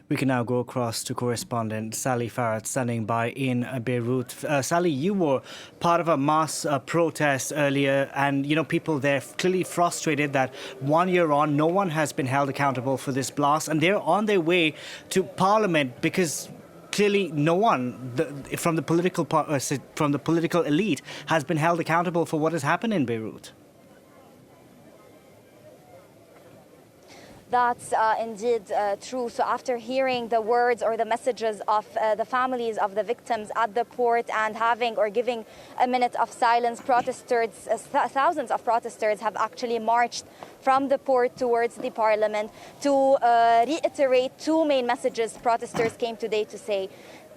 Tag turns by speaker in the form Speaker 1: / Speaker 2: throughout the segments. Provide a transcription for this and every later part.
Speaker 1: We can now go across to correspondent Sally Farhat standing by in Beirut. Sally, you were part of a mass protest earlier, and people there clearly frustrated that 1 year on, no one has been held accountable for this blast, and they're on their way to Parliament because clearly no one from the political elite has been held accountable for what has happened in Beirut.
Speaker 2: That's indeed true. So after hearing the words or the messages of the families of the victims at the port and having or giving a minute of silence, protesters, thousands of protesters have actually marched from the port towards the parliament to reiterate two main messages protesters came today to say.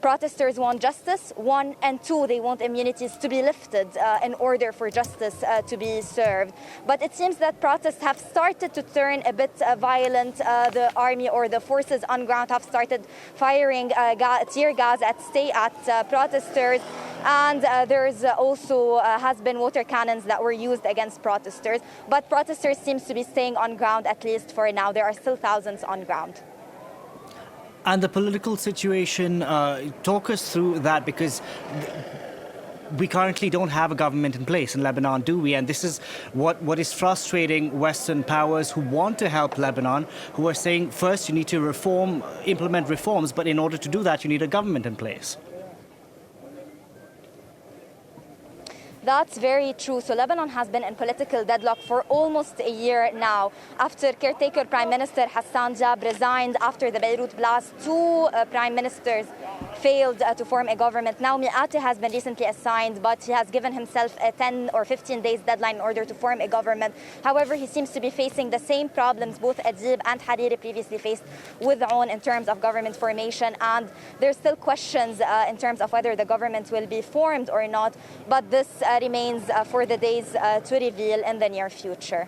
Speaker 2: Protesters want justice, one, and two, they want immunities to be lifted in order for justice to be served. But it seems that protests have started to turn a bit violent. The army or the forces on ground have started firing tear gas at protesters. And there's also has been water cannons that were used against protesters. But protesters seem to be staying on ground, at least for now. There are still thousands on ground.
Speaker 1: And the political situation, talk us through that, because we currently don't have a government in place in Lebanon, do we? And this is what is frustrating Western powers who want to help Lebanon, who are saying, first, you need to implement reforms, but in order to do that, you need a government in place.
Speaker 2: That's very true. So Lebanon has been in political deadlock for almost a year now. After caretaker Prime Minister Hassan Diab resigned after the Beirut blast, two prime ministers failed to form a government. Now Mi'ati has been recently assigned, but he has given himself a 10 or 15 days deadline in order to form a government. However, he seems to be facing the same problems both Adib and Hariri previously faced with Aoun in terms of government formation. And there's still questions in terms of whether the government will be formed or not. But this remains for the days to reveal in the near future.